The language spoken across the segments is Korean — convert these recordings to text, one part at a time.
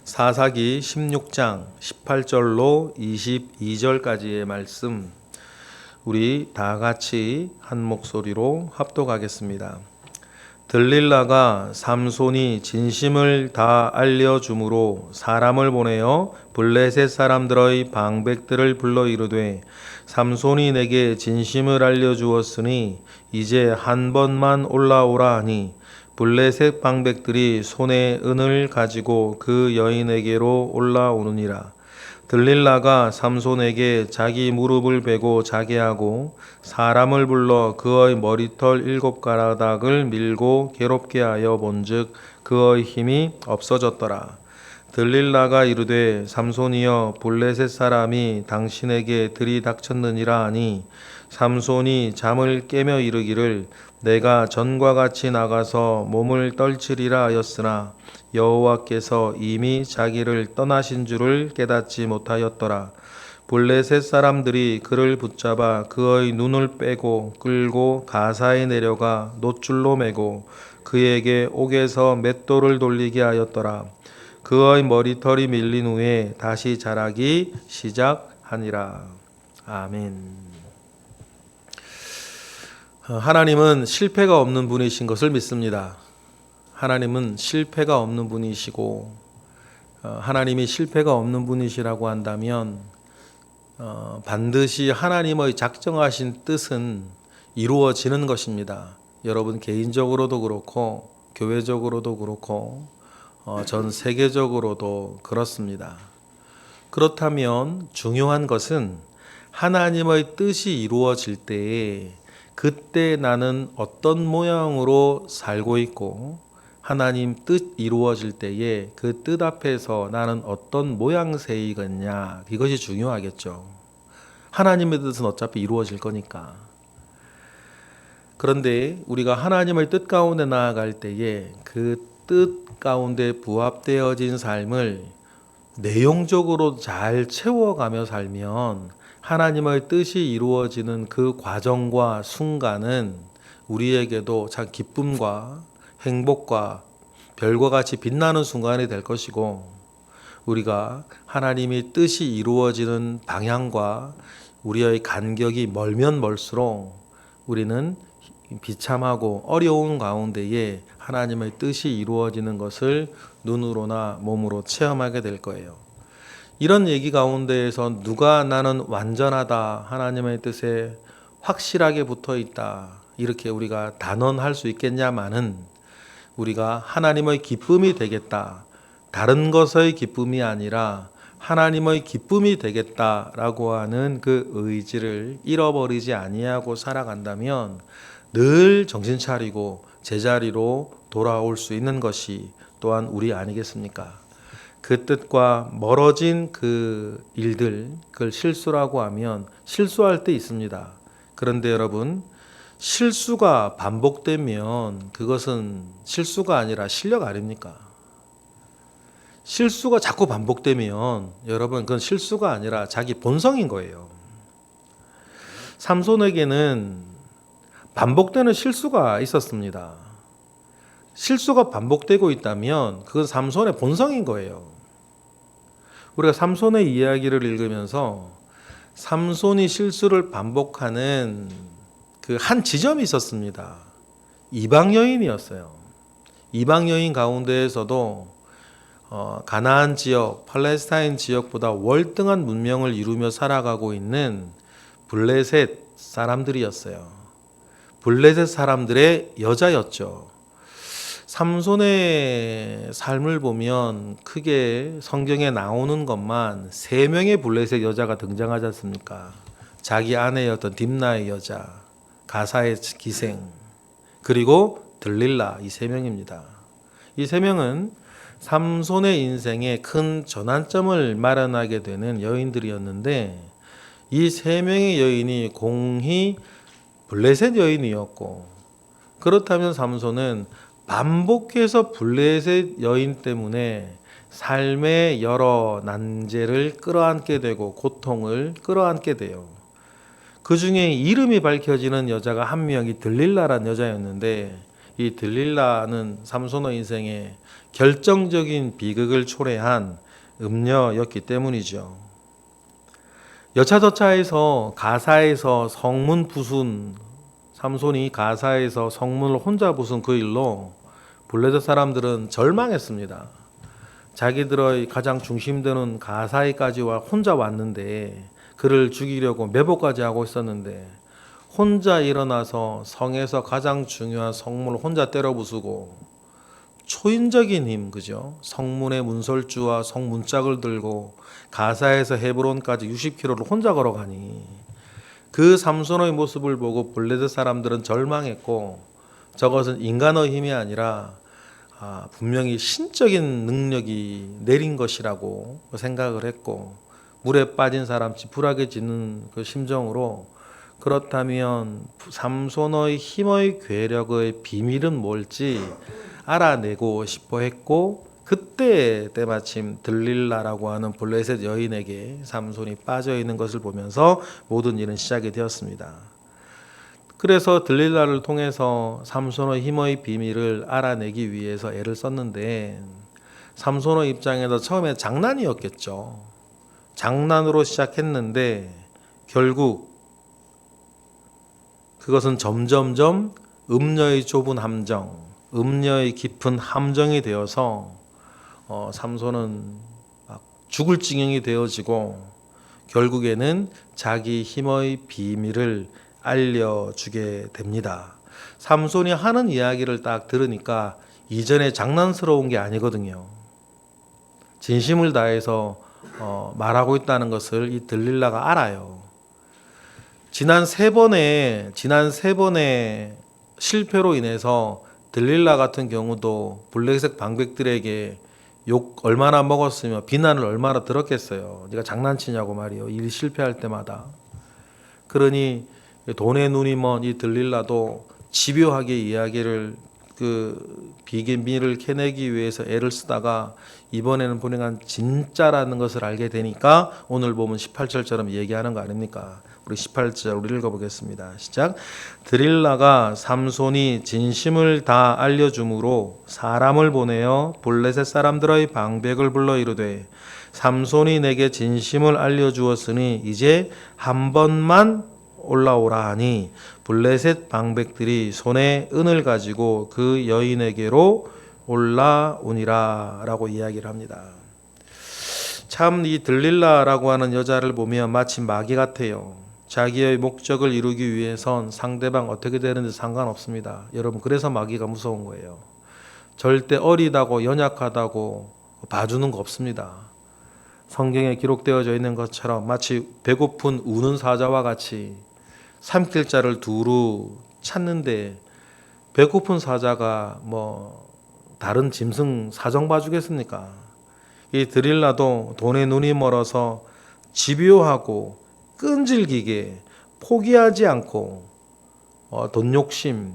사사기 16장 18절로 22절까지의 말씀, 우리 다 같이 한 목소리로 합독하겠습니다. 들릴라가 삼손이 진심을 다 알려주므로 사람을 보내어 블레셋 사람들의 방백들을 불러 이르되, 삼손이 내게 진심을 알려주었으니 이제 한 번만 올라오라 하니, 블레셋 방백들이 손에 은을 가지고 그 여인에게로 올라오느니라. 들릴라가 삼손에게 자기 무릎을 베고 자게 하고 사람을 불러 그의 머리털 7가닥을 밀고 괴롭게 하여 본즉 그의 힘이 없어졌더라. 들릴라가 이르되, 삼손이여, 블레셋 사람이 당신에게 들이닥쳤느니라 하니, 삼손이 잠을 깨며 이르기를, 내가 전과 같이 나가서 몸을 떨치리라 하였으나 여호와께서 이미 자기를 떠나신 줄을 깨닫지 못하였더라. 블레셋 사람들이 그를 붙잡아 그의 눈을 빼고 끌고 가사에 내려가 놋줄로 매고 그에게 옥에서 맷돌을 돌리게 하였더라. 그의 머리털이 밀린 후에 다시 자라기 시작하니라. 아멘. 하나님은 실패가 없는 분이신 것을 믿습니다. 하나님은 실패가 없는 분이시고, 하나님이 실패가 없는 분이시라고 한다면 반드시 하나님의 작정하신 뜻은 이루어지는 것입니다. 여러분 개인적으로도 그렇고 교회적으로도 그렇고 전 세계적으로도 그렇습니다. 그렇다면 중요한 것은 하나님의 뜻이 이루어질 때에 그때 나는 어떤 모양으로 살고 있고, 하나님 뜻 이루어질 때에 그 뜻 앞에서 나는 어떤 모양새이겠냐, 이것이 중요하겠죠. 하나님의 뜻은 어차피 이루어질 거니까. 그런데 우리가 하나님의 뜻 가운데 나아갈 때에 그 뜻 가운데 부합되어진 삶을 내용적으로 잘 채워가며 살면 하나님의 뜻이 이루어지는 그 과정과 순간은 우리에게도 참 기쁨과 행복과 별과 같이 빛나는 순간이 될 것이고, 우리가 하나님의 뜻이 이루어지는 방향과 우리의 간격이 멀면 멀수록 우리는 비참하고 어려운 가운데에 하나님의 뜻이 이루어지는 것을 눈으로나 몸으로 체험하게 될 거예요. 이런 얘기 가운데에서 누가 나는 완전하다, 하나님의 뜻에 확실하게 붙어 있다, 이렇게 우리가 단언할 수 있겠냐마는, 우리가 하나님의 기쁨이 되겠다, 다른 것의 기쁨이 아니라 하나님의 기쁨이 되겠다라고 하는 그 의지를 잃어버리지 아니하고 살아간다면 늘 정신 차리고 제자리로 돌아올 수 있는 것이 또한 우리 아니겠습니까? 그 뜻과 멀어진 그 일들, 그걸 실수라고 하면 실수할 때 있습니다. 그런데 여러분, 실수가 반복되면 그것은 실수가 아니라 실력 아닙니까? 실수가 자꾸 반복되면 여러분, 그건 실수가 아니라 자기 본성인 거예요. 삼손에게는 반복되는 실수가 있었습니다. 실수가 반복되고 있다면 그건 삼손의 본성인 거예요. 우리가 삼손의 이야기를 읽으면서 삼손이 실수를 반복하는 그 한 지점이 있었습니다. 이방 여인이었어요. 이방 여인 가운데에서도 가나안 지역, 팔레스타인 지역보다 월등한 문명을 이루며 살아가고 있는 블레셋 사람들이었어요. 블레셋 사람들의 여자였죠. 삼손의 삶을 보면 크게 성경에 나오는 것만 3명의 블레셋 여자가 등장하지 않습니까? 자기 아내였던 딥나의 여자, 가사의 기생, 그리고 들릴라, 이 3명입니다. 이 3명은 삼손의 인생에 큰 전환점을 마련하게 되는 여인들이었는데, 이 3명의 여인이 공히 블레셋 여인이었고, 그렇다면 삼손은 반복해서 블레셋 여인 때문에 삶의 여러 난제를 끌어안게 되고 고통을 끌어안게 돼요. 그 중에 이름이 밝혀지는 여자가 한 명이 들릴라란 여자였는데, 이 들릴라는 삼손의 인생에 결정적인 비극을 초래한 음녀였기 때문이죠. 여차저차해서 가사에서 성문 부순, 삼손이 가사에서 성문을 혼자 부순 그 일로 블레셋 사람들은 절망했습니다. 자기들의 가장 중심되는 가사에까지 혼자 왔는데 그를 죽이려고 매복까지 하고 있었는데 혼자 일어나서 성에서 가장 중요한 성문을 혼자 때려 부수고 초인적인 힘, 그죠? 성문의 문설주와 성문짝을 들고 가사에서 헤브론까지 60km를 혼자 걸어가니 그 삼손의 모습을 보고 블레셋 사람들은 절망했고 저것은 인간의 힘이 아니라 분명히 신적인 능력이 내린 것이라고 생각을 했고 물에 빠진 사람같이 불하게 짖는 그 심정으로 그렇다면 삼손의 힘의 괴력의 비밀은 뭘지 알아내고 싶어 했고 그때 때마침 들릴라라고 하는 블레셋 여인에게 삼손이 빠져 있는 것을 보면서 모든 일은 시작이 되었습니다. 그래서 들릴라를 통해서 삼손의 힘의 비밀을 알아내기 위해서 애를 썼는데 삼손의 입장에서 처음에 장난이었겠죠. 장난으로 시작했는데 결국 그것은 점점점 음녀의 좁은 함정, 음녀의 깊은 함정이 되어서 삼손은 막 죽을 지경이 되어지고 결국에는 자기 힘의 비밀을 알려주게 됩니다. 삼손이 하는 이야기를 딱 들으니까 이전에 장난스러운 게 아니거든요. 진심을 다해서 말하고 있다는 것을 이 들릴라가 알아요. 지난 세 번의 실패로 인해서 들릴라 같은 경우도 블레셋 방백들에게 욕 얼마나 먹었으며 비난을 얼마나 들었겠어요. 네가 장난치냐고 말이요. 일 실패할 때마다. 그러니 돈의 눈이 먼 이 들릴라도 집요하게 이야기를 그 비밀을 캐내기 위해서 애를 쓰다가 이번에는 보니까 진짜라는 것을 알게 되니까 오늘 보면 18절처럼 얘기하는 거 아닙니까? 우리 18절 우리 읽어보겠습니다. 시작. 드릴라가 삼손이 진심을 다 알려줌으로 사람을 보내어 블레셋 사람들의 방백을 불러 이르되 삼손이 내게 진심을 알려주었으니 이제 한 번만 올라오라 하니 블레셋 방백들이 손에 은을 가지고 그 여인에게로 올라오니라 라고 이야기를 합니다. 참 이 들릴라라고 하는 여자를 보면 마치 마귀 같아요. 자기의 목적을 이루기 위해선 상대방 어떻게 되는지 상관없습니다. 여러분 그래서 마귀가 무서운 거예요. 절대 어리다고 연약하다고 봐주는 거 없습니다. 성경에 기록되어져 있는 것처럼 마치 배고픈 우는 사자와 같이 삼킬 자를 두루 찾는데 배고픈 사자가 뭐 다른 짐승 사정 봐주겠습니까? 이 드릴라도 돈에 눈이 멀어서 집요하고 끈질기게 포기하지 않고 돈 욕심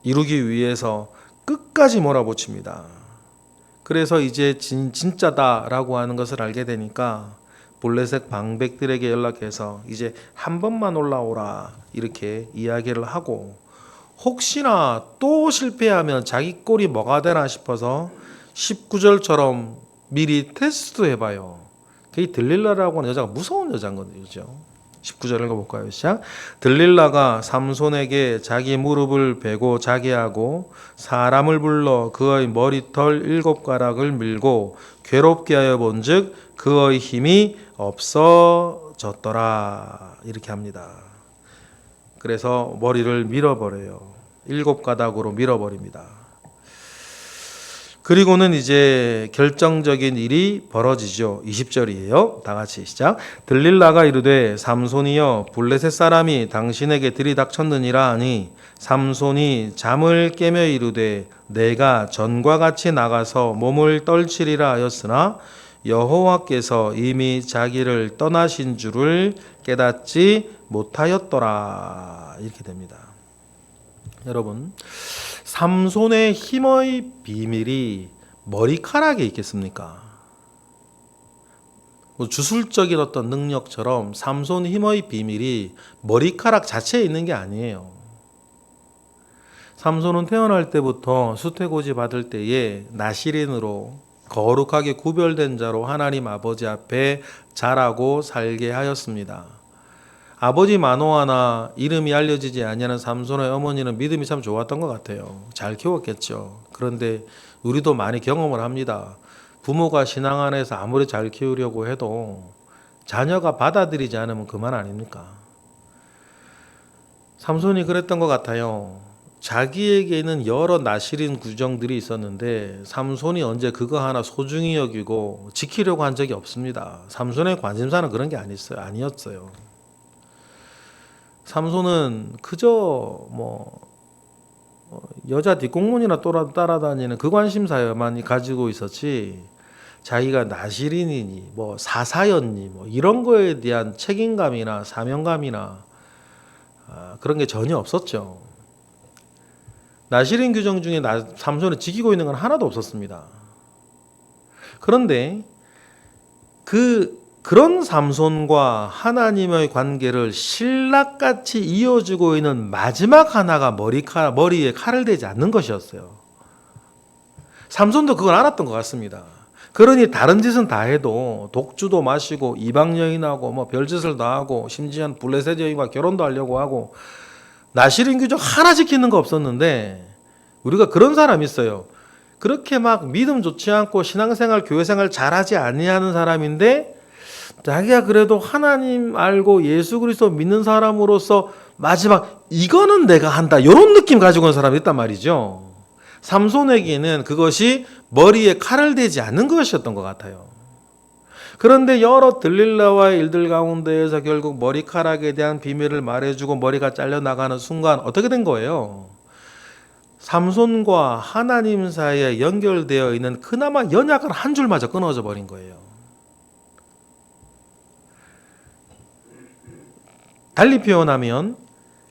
이루기 위해서 끝까지 몰아붙입니다. 그래서 이제 진짜다라고 하는 것을 알게 되니까 블레셋 방백들에게 연락해서 이제 한 번만 올라오라 이렇게 이야기를 하고 혹시나 또 실패하면 자기 꼴이 뭐가 되나 싶어서 19절처럼 미리 테스트 해봐요. 이 들릴라라고 하는 여자가 무서운 여자인 거죠. 19절 읽어볼까요? 시작. 들릴라가 삼손에게 자기 무릎을 베고 자게 하고 사람을 불러 그의 머리털 7가락을 밀고 괴롭게 하여 본즉 그의 힘이 없어졌더라 이렇게 합니다. 그래서 머리를 밀어버려요. 7가닥으로 밀어버립니다. 그리고는 이제 결정적인 일이 벌어지죠. 20절이에요. 다 같이 시작. 들릴라가 이르되 삼손이여 블레셋 사람이 당신에게 들이닥쳤느니라 하니 삼손이 잠을 깨며 이르되 내가 전과 같이 나가서 몸을 떨치리라 하였으나 여호와께서 이미 자기를 떠나신 줄을 깨닫지 못하였더라 이렇게 됩니다. 여러분 삼손의 힘의 비밀이 머리카락에 있겠습니까? 주술적인 어떤 능력처럼 삼손 힘의 비밀이 머리카락 자체에 있는 게 아니에요. 삼손은 태어날 때부터 수태고지 받을 때에 나실인으로 거룩하게 구별된 자로 하나님 아버지 앞에 자라고 살게 하였습니다. 아버지 마노아나 이름이 알려지지 아니하는 삼손의 어머니는 믿음이 참 좋았던 것 같아요. 잘 키웠겠죠. 그런데 우리도 많이 경험을 합니다. 부모가 신앙 안에서 아무리 잘 키우려고 해도 자녀가 받아들이지 않으면 그만 아닙니까? 삼손이 그랬던 것 같아요. 자기에게는 여러 나실인 구정들이 있었는데 삼손이 언제 그거 하나 소중히 여기고 지키려고 한 적이 없습니다. 삼손의 관심사는 그런 게 아니었어요. 삼손은 그저 여자 뒷공문이나 따라다니는 그 관심사만 가지고 있었지, 자기가 나실인이니 사사였니 이런 거에 대한 책임감이나 사명감이나 그런 게 전혀 없었죠. 나실인 규정 중에 삼손이 지키고 있는 건 하나도 없었습니다. 그런데 그런 삼손과 하나님의 관계를 신락같이 이어주고 있는 마지막 하나가 머리에 칼을 대지 않는 것이었어요. 삼손도 그걸 알았던 것 같습니다. 그러니 다른 짓은 다 해도 독주도 마시고 이방 여인하고 별짓을 다 하고 심지어는 블레셋 여인과 결혼도 하려고 하고 나실인 규정 하나 지키는 거 없었는데, 우리가 그런 사람이 있어요. 그렇게 막 믿음 좋지 않고 신앙생활 교회생활 잘하지 아니하는 사람인데 자기가 그래도 하나님 알고 예수 그리스도 믿는 사람으로서 마지막 이거는 내가 한다 이런 느낌 가지고 온 사람이 있단 말이죠. 삼손에게는 그것이 머리에 칼을 대지 않는 것이었던 것 같아요. 그런데 여러 들릴라와의 일들 가운데에서 결국 머리카락에 대한 비밀을 말해주고 머리가 잘려나가는 순간 어떻게 된 거예요? 삼손과 하나님 사이에 연결되어 있는 그나마 연약한 한 줄마저 끊어져 버린 거예요. 달리 표현하면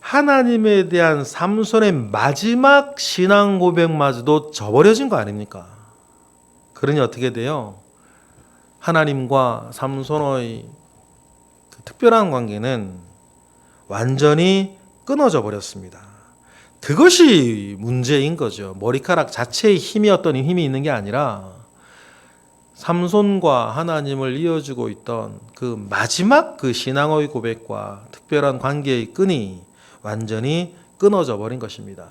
하나님에 대한 삼손의 마지막 신앙 고백마저도 저버려진 거 아닙니까? 그러니 어떻게 돼요? 하나님과 삼손의 그 특별한 관계는 완전히 끊어져 버렸습니다. 그것이 문제인 거죠. 머리카락 자체의 힘이 어떤 힘이 있는 게 아니라 삼손과 하나님을 이어주고 있던 그 마지막 그 신앙의 고백과 특별한 관계의 끈이 완전히 끊어져 버린 것입니다.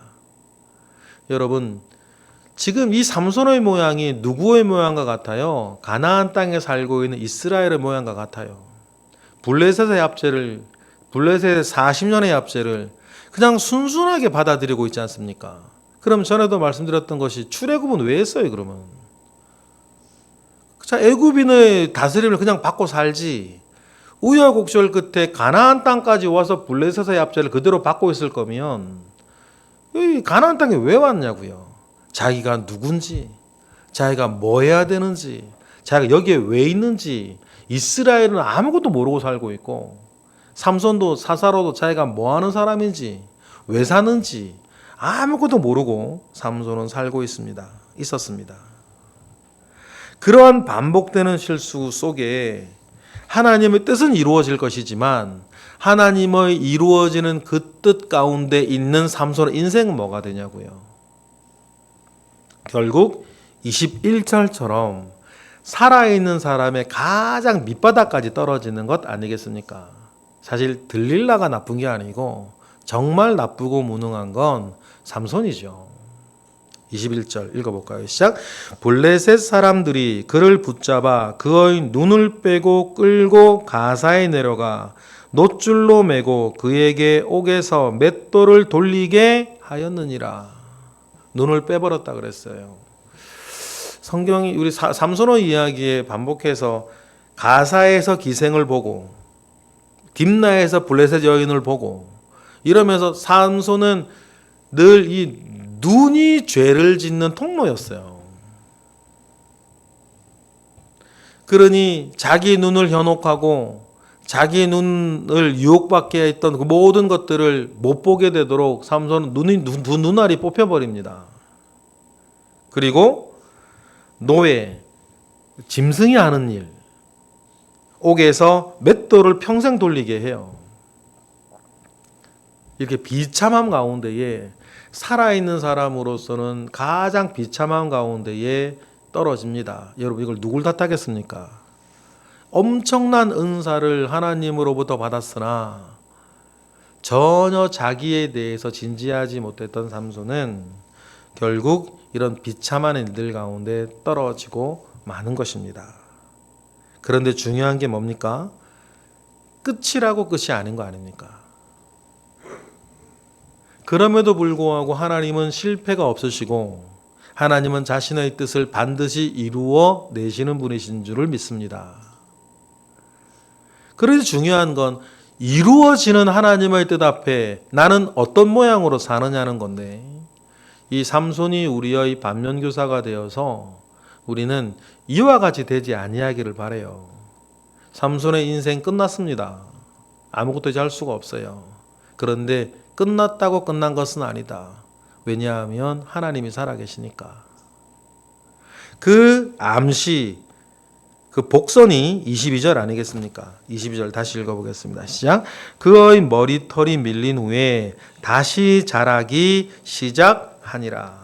여러분, 지금 이 삼손의 모양이 누구의 모양과 같아요? 가나안 땅에 살고 있는 이스라엘의 모양과 같아요. 블레셋의 압제를, 블레셋의 40년의 압제를 그냥 순순하게 받아들이고 있지 않습니까? 그럼 전에도 말씀드렸던 것이 출애굽은 왜 했어요, 그러면? 자, 애굽인의 다스림을 그냥 받고 살지, 우여곡절 끝에 가나안 땅까지 와서 블레셋의 압제를 그대로 받고 있을 거면 이 가나안 땅에 왜 왔냐고요. 자기가 누군지, 자기가 뭐 해야 되는지, 자기가 여기에 왜 있는지 이스라엘은 아무것도 모르고 살고 있고, 삼손도 사사로도 자기가 뭐 하는 사람인지 왜 사는지 아무것도 모르고 삼손은 살고 있었습니다. 그러한 반복되는 실수 속에 하나님의 뜻은 이루어질 것이지만 하나님의 이루어지는 그 뜻 가운데 있는 삼손의 인생은 뭐가 되냐고요. 결국 21절처럼 살아있는 사람의 가장 밑바닥까지 떨어지는 것 아니겠습니까? 사실 들릴라가 나쁜 게 아니고 정말 나쁘고 무능한 건 삼손이죠. 21절 읽어볼까요? 시작. 블레셋 사람들이 그를 붙잡아 그의 눈을 빼고 끌고 가사에 내려가 놋줄로 매고 그에게 옥에서 맷돌을 돌리게 하였느니라. 눈을 빼버렸다 그랬어요. 성경이 우리 삼손의 이야기에 반복해서 가사에서 기생을 보고 딥나에서 블레셋 여인을 보고 이러면서 삼손은 늘 이 눈이 죄를 짓는 통로였어요. 그러니 자기 눈을 현혹하고 자기 눈을 유혹받게 했던 그 모든 것들을 못 보게 되도록 삼손은 두 눈알이 뽑혀버립니다. 그리고 노예, 짐승이 하는 일, 옥에서 맷돌을 평생 돌리게 해요. 이렇게 비참함 가운데에 살아있는 사람으로서는 가장 비참한 가운데에 떨어집니다. 여러분 이걸 누굴 탓하겠습니까? 엄청난 은사를 하나님으로부터 받았으나 전혀 자기에 대해서 진지하지 못했던 삼손은 결국 이런 비참한 일들 가운데 떨어지고 마는 것입니다. 그런데 중요한 게 뭡니까? 끝이라고 끝이 아닌 거 아닙니까? 그럼에도 불구하고 하나님은 실패가 없으시고 하나님은 자신의 뜻을 반드시 이루어 내시는 분이신 줄을 믿습니다. 그래서 중요한 건 이루어지는 하나님의 뜻 앞에 나는 어떤 모양으로 사느냐는 건데, 이 삼손이 우리의 반면교사가 되어서 우리는 이와 같이 되지 아니하기를 바라요. 삼손의 인생 끝났습니다. 아무것도 이제 할 수가 없어요. 그런데 끝났다고 끝난 것은 아니다. 왜냐하면 하나님이 살아계시니까. 그 암시, 그 복선이 22절 아니겠습니까? 22절 다시 읽어보겠습니다. 시작. 그의 머리털이 밀린 후에 다시 자라기 시작하니라.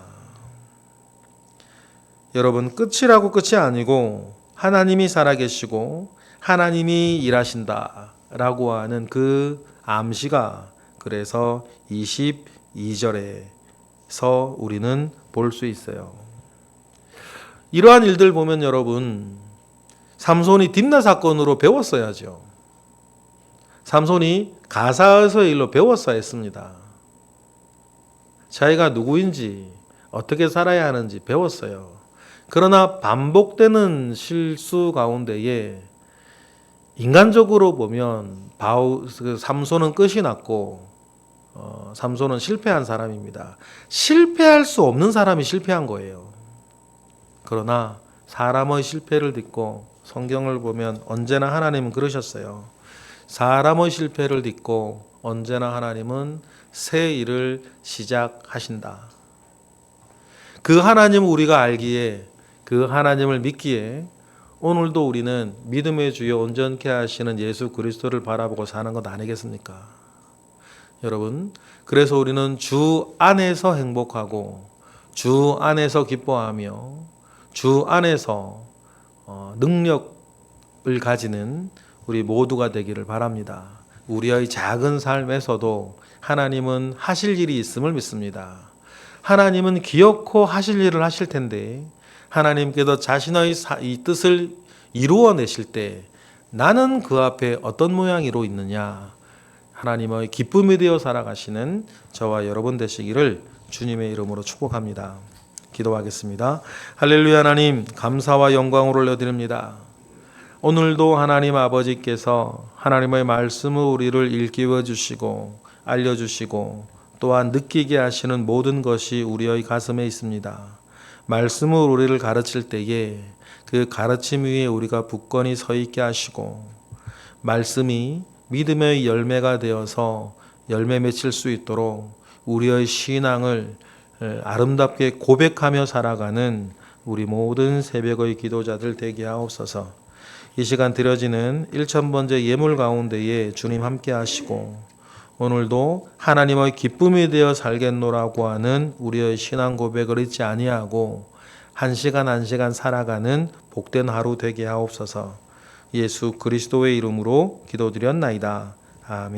여러분, 끝이라고 끝이 아니고 하나님이 살아계시고 하나님이 일하신다 라고 하는 그 암시가 그래서 22절에서 우리는 볼 수 있어요. 이러한 일들 보면 여러분, 삼손이 딥나 사건으로 배웠어야죠. 삼손이 가사에서의 일로 배웠어야 했습니다. 자기가 누구인지 어떻게 살아야 하는지 배웠어요. 그러나 반복되는 실수 가운데에 인간적으로 보면 삼손은 끝이 났고 삼손은 실패한 사람입니다. 실패할 수 없는 사람이 실패한 거예요. 그러나 사람의 실패를 딛고 성경을 보면 언제나 하나님은 그러셨어요. 사람의 실패를 딛고 언제나 하나님은 새 일을 시작하신다. 그 하나님을 우리가 알기에, 그 하나님을 믿기에 오늘도 우리는 믿음의 주여 온전케 하시는 예수 그리스도를 바라보고 사는 것 아니겠습니까? 여러분, 그래서 우리는 주 안에서 행복하고 주 안에서 기뻐하며 주 안에서 능력을 가지는 우리 모두가 되기를 바랍니다. 우리의 작은 삶에서도 하나님은 하실 일이 있음을 믿습니다. 하나님은 기어코 하실 일을 하실 텐데 하나님께서 자신의 이 뜻을 이루어내실 때 나는 그 앞에 어떤 모양으로 있느냐, 하나님의 기쁨이 되어 살아가시는 저와 여러분 되시기를 주님의 이름으로 축복합니다. 기도하겠습니다. 할렐루야. 하나님 감사와 영광을 올려드립니다. 오늘도 하나님 아버지께서 하나님의 말씀을 우리를 일깨워 주시고 알려주시고 또한 느끼게 하시는 모든 것이 우리의 가슴에 있습니다. 말씀을 우리를 가르칠 때에 그 가르침 위에 우리가 굳건히 서 있게 하시고 말씀이 믿음의 열매가 되어서 열매 맺힐 수 있도록 우리의 신앙을 아름답게 고백하며 살아가는 우리 모든 새벽의 기도자들 되게 하옵소서. 이 시간 드려지는 1000번째 예물 가운데에 주님 함께 하시고 오늘도 하나님의 기쁨이 되어 살겠노라고 하는 우리의 신앙 고백을 잊지 아니하고 한 시간 한 시간 살아가는 복된 하루 되게 하옵소서. 예수 그리스도의 이름으로 기도드렸나이다. 아멘.